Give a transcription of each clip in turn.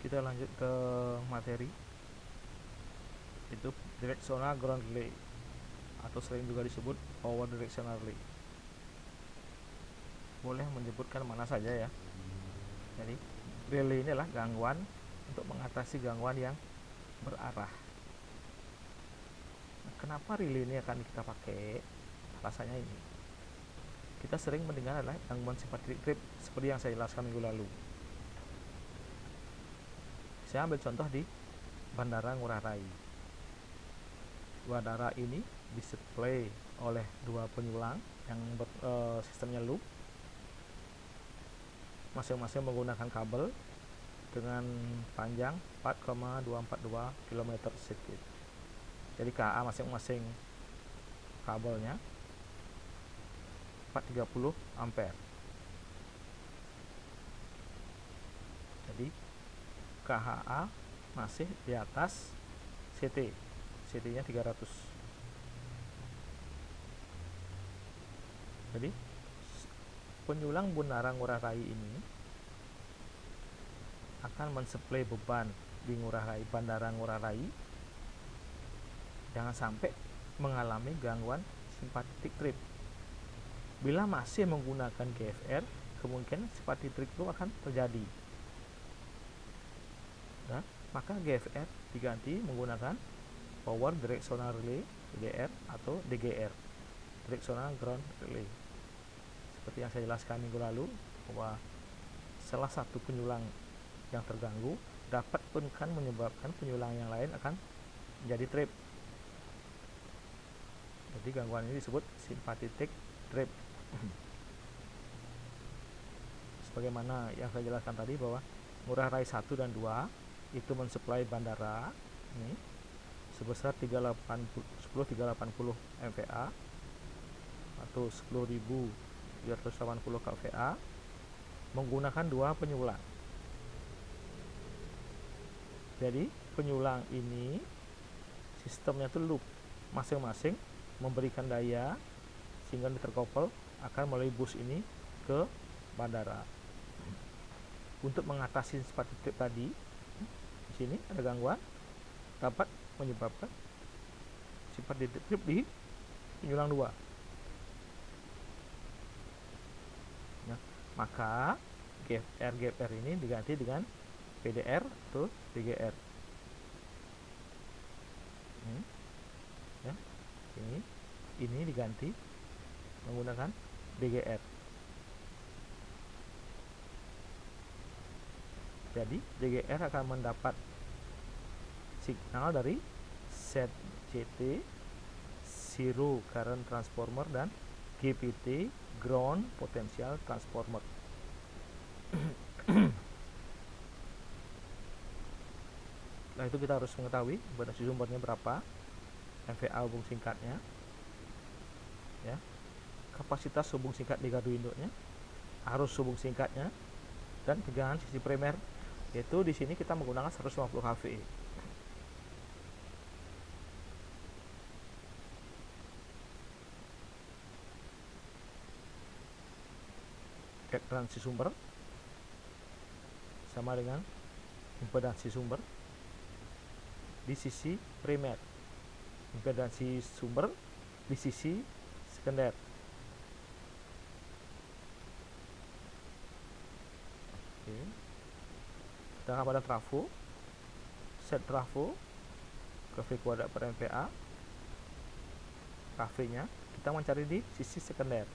Kita lanjut ke materi, itu directional ground relay atau sering juga disebut power directional relay. Boleh menyebutkan mana saja ya. Jadi relay ini adalah gangguan untuk mengatasi gangguan yang berarah. Nah, kenapa relay ini akan kita pakai? Alasannya ini, kita sering mendengar adalah gangguan simpatik trip seperti yang saya jelaskan minggu lalu. Saya ambil contoh di Bandara Ngurah Rai. Bandara ini disuplai oleh dua penyulang yang sistemnya loop, masing-masing menggunakan kabel dengan panjang 4,242 km sirkuit. Jadi KA masing-masing kabelnya 430 ampere. Jadi KHA masih di atas CT. CT-nya 300. Jadi penyulang Bandara Ngurah Rai ini akan mensuplai beban di Bandara Ngurah Rai, jangan sampai mengalami gangguan simpatik trip. Bila masih menggunakan GFR, kemungkinan simpatik trip itu akan terjadi. Nah, maka GFR diganti menggunakan Power Directional Relay (PDR) atau DGR, Directional Ground Relay. Seperti yang saya jelaskan minggu lalu, bahwa salah satu penyulang yang terganggu dapat menyebabkan penyulang yang lain akan menjadi trip. Jadi gangguan ini disebut sympathetic trip. Sebagaimana yang saya jelaskan tadi, bahwa Ngurah Rai 1 dan 2 itu mensuplai bandara ini sebesar 10.380 MVA atau 10.380 kVA menggunakan dua penyulang. Jadi penyulang ini sistemnya itu loop, masing-masing memberikan daya sehingga terkoppel akan melalui bus ini ke bandara. Untuk mengatasi simpatik trip tadi, di sini ada gangguan dapat menyebabkan simpatik trip di penyulang 2. Nah, maka GFR ini diganti dengan PDR atau DGR. Ya, ini diganti menggunakan DGR. Jadi DGR akan mendapat signal dari ZCT Zero Current Transformer dan GPT Ground Potential Transformer. Nah, itu kita harus mengetahui impedansi sumbernya berapa, MVA hubung singkatnya, ya, kapasitas hubung singkat di gardu induknya, arus hubung singkatnya, dan tegangan sisi primer, yaitu di sini kita menggunakan 150 kV. Reaktansi sumber sama dengan impedansi sumber di sisi primer, impedansi sumber di sisi sekunder. Oke. Kita pada trafo, set trafo kV kuadrat per MVA. kV nya kita mencari di sisi sekunder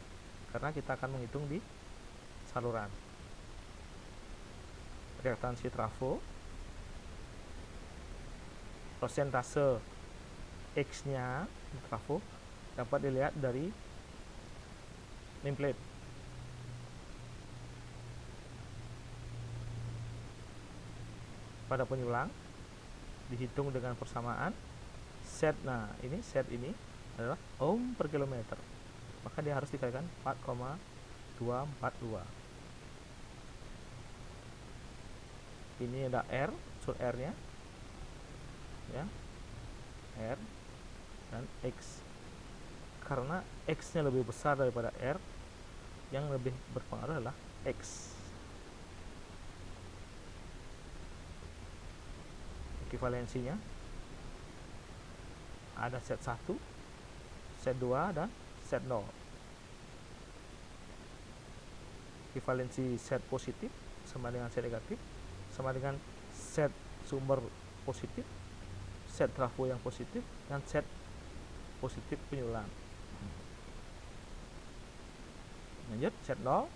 karena kita akan menghitung di saluran. Reaktansi trafo, persentase X nya di trafo dapat dilihat dari nameplate. Pada penyulang dihitung dengan persamaan set. Nah, ini set ini adalah ohm per kilometer, maka dia harus dikalikan 4,242. Ini ada R, unsur R nya, ya, R dan X. Karena X nya lebih besar daripada R, yang lebih berpengaruh adalah X. ekivalensinya. Ada set 1, set 2, dan set 0. Ekivalensi set positif sama dengan set negatif sama dengan set sumber positif, set trafo yang positif, dan set positif penyulang. Lanjut, set 0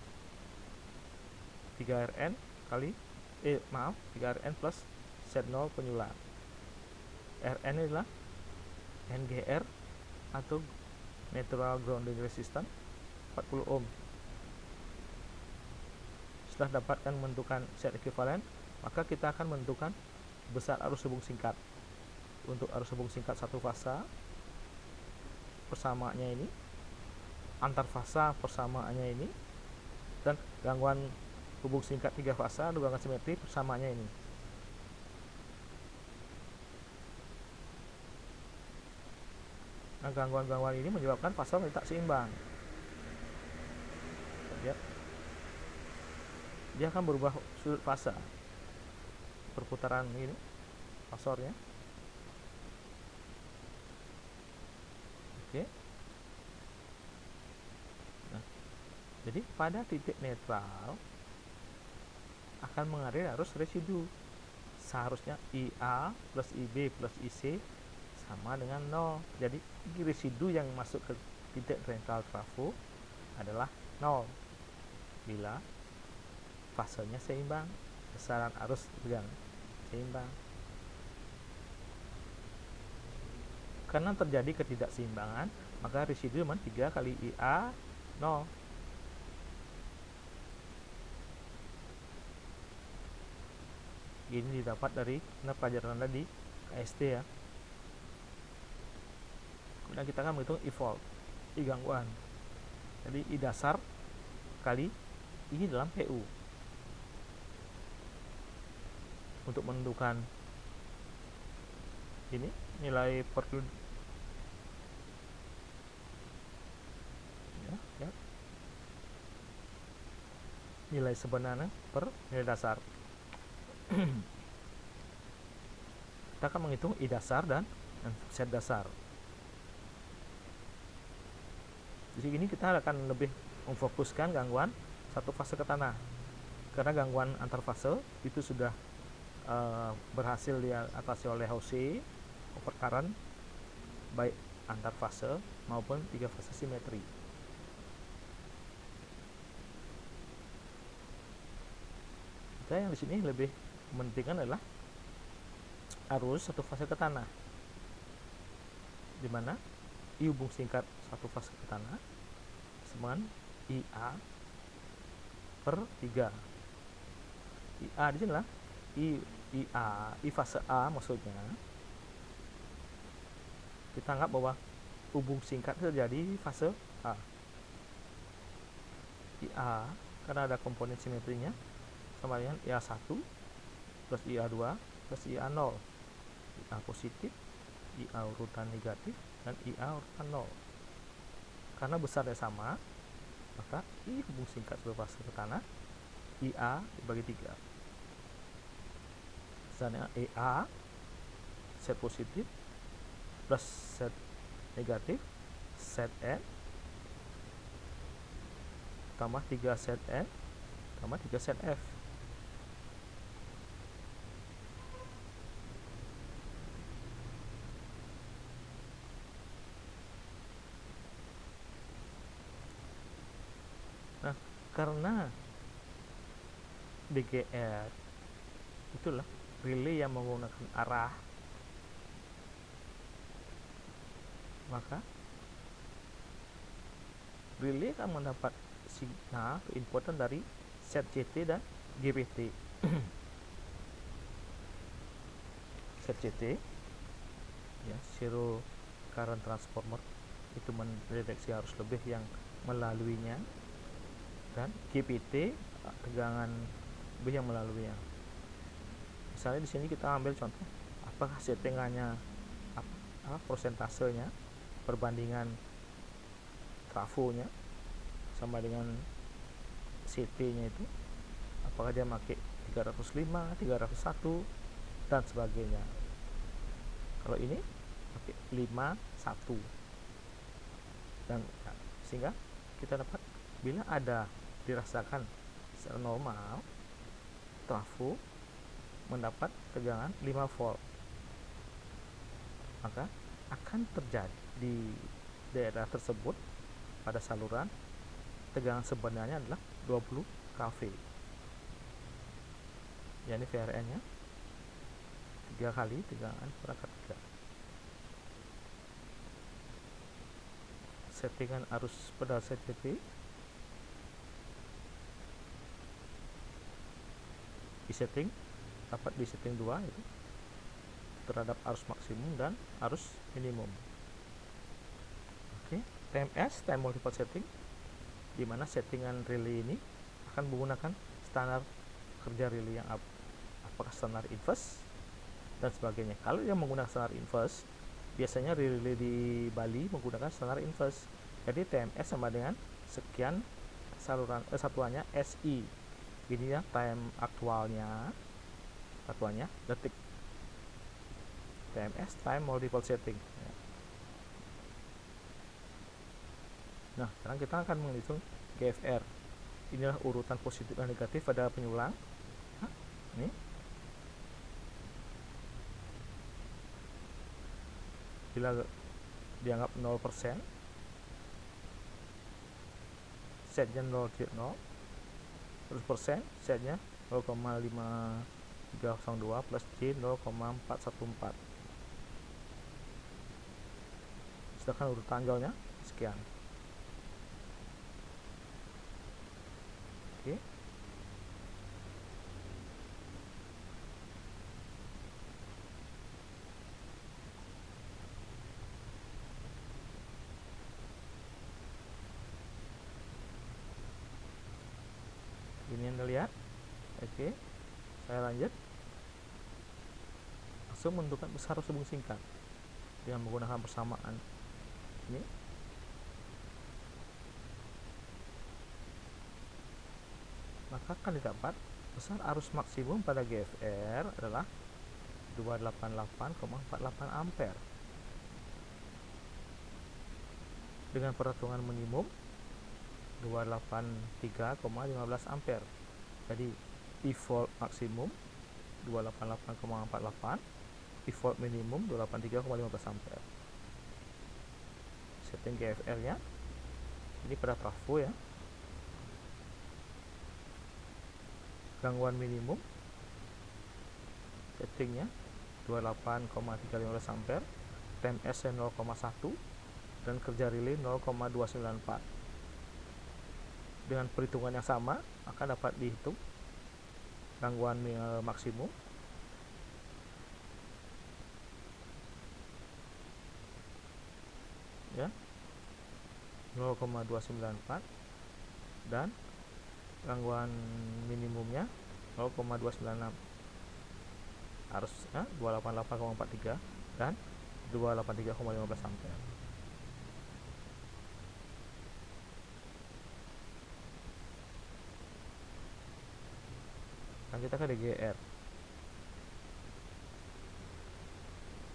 3Rn kali 3Rn plus set 0 penyulang. Rn adalah NGR atau natural grounding resistance 40 ohm. Setelah dapatkan menentukan set ekuivalen, maka kita akan menentukan besar arus hubung singkat. Untuk arus hubung singkat satu fasa, persamaannya ini, antar fasa persamaannya ini, dan gangguan hubung singkat 3 fasa dua gangguan simetri persamaannya ini. Nah, gangguan-gangguan ini menyebabkan fasa menjadi tak seimbang. Lihat, dia akan berubah sudut fasa perputaran ini fasornya. Oke. Nah, jadi pada titik netral akan mengalir arus residu. Seharusnya IA plus IB plus IC sama dengan 0. Jadi residu yang masuk ke titik netral trafo adalah 0 bila fasenya seimbang, besaran arus yang seimbang. Karena terjadi ketidakseimbangan, maka residu 3 kali IA 0. Ini didapat dari pelajaran tadi KST ya. Kemudian kita akan menghitung I fault, I gangguan. Jadi I dasar kali I dalam PU. Untuk menentukan ini nilai perlu ya, nilai sebenarnya per nilai dasar. Kita akan menghitung I dasar dan set dasar. Di sini kita akan lebih memfokuskan gangguan satu fase ke tanah, karena gangguan antar fase itu sudah berhasil diatasi oleh Haussey overcurrent baik antar fase maupun 3 fase simetri. Kita yang di sini lebih mementingkan adalah arus satu fase ke tanah, di mana I hubung singkat satu fase ke tanah sama IA per 3. IA di sini lah I fase A, maksudnya kita anggap bahwa hubung singkat terjadi di fase A. IA karena ada komponen simetrinya sama dengan IA1 plus IA2 plus IA0. IA positif, IA urutan negatif, dan IA urutan 0. Karena besarnya sama, maka I hubung singkat sebuah fase ke tanah IA dibagi 3. Misalnya EA set positif plus set negatif set N tambah 3 set N tambah 3 set F. Nah, karena BGR itulah relay yang menggunakan arah, maka relay akan mendapat signal inputan dari set CT dan GPT. Set CT ya, zero current transformer, itu mendeteksi arus lebih yang melaluinya, dan GPT tegangan lebih yang melaluinya. Misalnya di sini kita ambil contoh, apakah settingannya apa persentasenya perbandingan trafonya sama dengan CT-nya itu, apakah dia pakai 305, 301 dan sebagainya. Kalau ini pakai 51, dan sehingga kita dapat bila ada dirasakan secara normal, trafo mendapat tegangan 5 volt, maka akan terjadi di daerah tersebut pada saluran tegangan sebenarnya adalah 20 kV. Ya, ini VRN nya 3 kali tegangan per akar 3. Settingan arus pedal CTP disetting, dapat disetting 2, yaitu terhadap arus maksimum dan arus minimum. Oke, TMS, time multiple setting, di mana settingan relay ini akan menggunakan standar kerja relay yang apakah standar inverse dan sebagainya. Kalau yang menggunakan standar inverse, biasanya relay di Bali menggunakan standar inverse. Jadi TMS sama dengan sekian saluran satuannya SI. Ini ya time aktualnya, satuannya detik. TMS, time multiple setting. Nah, sekarang kita akan menghitung GFR. Inilah urutan positif dan negatif pada penyulang. Ini bila dianggap 0%, setnya 0,0, 100%, setnya 0,5302 plus J 0,414. Sedangkan urutan jauhnya sekian. Oke. Ini yang dilihat. Oke, saya lanjut. Langsung menentukan besar hubung singkat dengan menggunakan persamaan ini. Maka akan didapat besar arus maksimum pada GFR adalah 288,48 ampere dengan perhitungan minimum 283,15 ampere. Jadi default maksimum 288,48, default minimum 283,15 ampere. Setting GFR nya ini pada trafo ya. Gangguan minimum settingnya 28,315 ampere, TMS 0,1 dan kerja relay 0,294. Dengan perhitungan yang sama akan dapat dihitung gangguan maksimum ya 0,294 dan gangguan minimumnya 0,296, harusnya 288,43 dan 283,15 ampere. Lanjut kita ke DGR.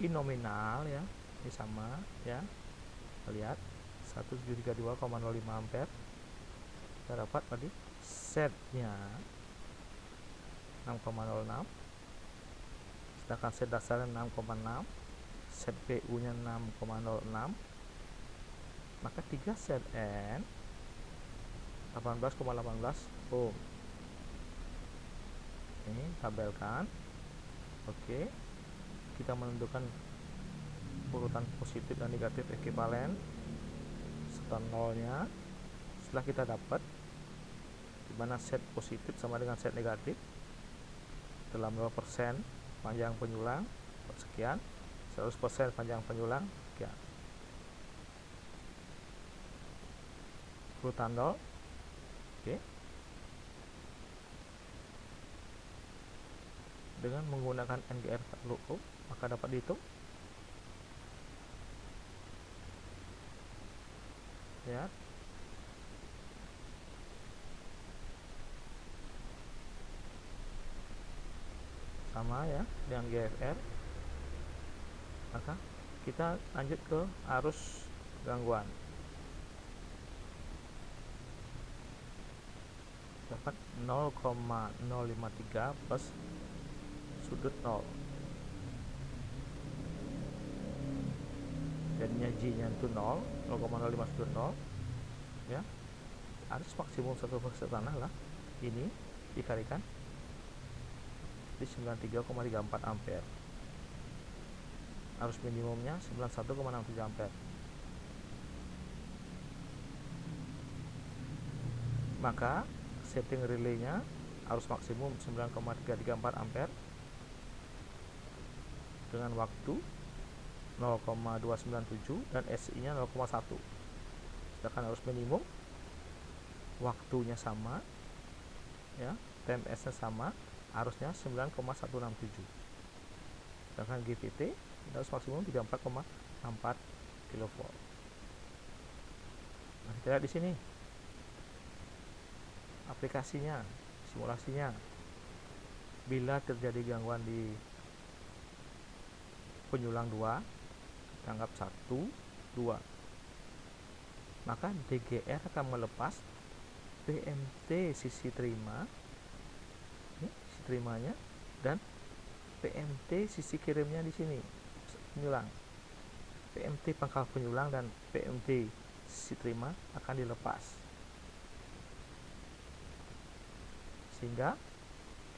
I nominal ya, ini sama ya. Lihat 1732,05 ampere. Kita dapat tadi setnya 6,06, sedangkan set dasarnya 6,6, set PU nya 6,06, maka 3 set N 18,18 ohm. Ini tabelkan. Oke, kita menentukan urutan positif dan negatif ekivalen serta nolnya. Setelah kita dapat dimana set positif sama dengan set negatif dalam 0% panjang penyulang sekian, 100% panjang penyulang sekian. Urutan 0. Oke. Dengan menggunakan NGR 40 ohm maka dapat dihitung ya. Sama ya dengan GFR. Maka kita lanjut ke arus gangguan. Dapat 0,053 plus sudut 0. Jadinya J-nya itu 0,05 sudut 0. Ya. Arus maksimum satu fase tanah lah ini dikalikan di 93,34 ampere. Arus minimumnya 91,67 ampere. Maka setting relaynya arus maksimum 9,334 ampere dengan waktu 0,297 dan SI-nya 0,1. Sedangkan arus minimum waktunya sama, ya, TMS-nya sama, arusnya 9,167. Sedangkan GPT arus maksimum 34,64 kV. Nah, kita lihat di sini aplikasinya, simulasinya. Bila terjadi gangguan di penyulang 2, kita anggap 1, 2, maka DGR akan melepas PMT sisi terima, ini sisi terimanya, dan PMT sisi kirimnya di sini, penyulang. PMT pangkal penyulang dan PMT sisi terima akan dilepas, sehingga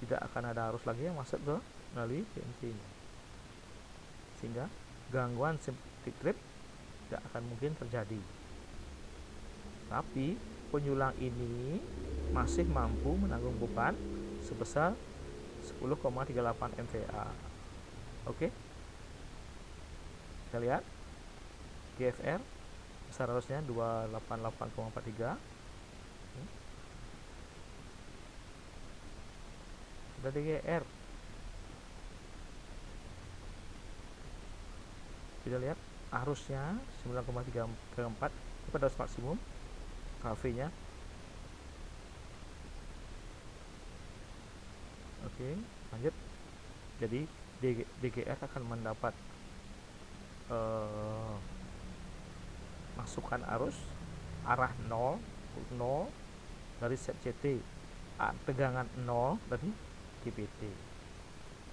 tidak akan ada arus lagi yang masuk ke melalui PMT ini, sehingga gangguan symplectic trip tidak akan mungkin terjadi. Tapi penyulang ini masih mampu menanggung beban sebesar 10,38 MVA. Oke, kita lihat GFR besar arusnya 288,43. Kita DGR, kita lihat arusnya 9,334 pada arus maksimum, KV-nya. Oke, lanjut. Jadi DGR akan mendapat masukan arus arah 0 dari set CT, tegangan 0 dari GPT,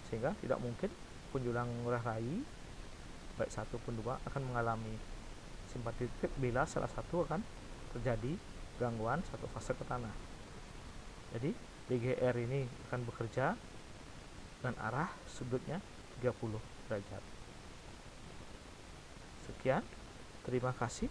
sehingga tidak mungkin penjulang murah rai baik 1 pun 2 akan mengalami symplectic trip bila salah satu akan terjadi gangguan satu fase ke tanah. Jadi DGR ini akan bekerja dengan arah sudutnya 30 derajat. Sekian, terima kasih.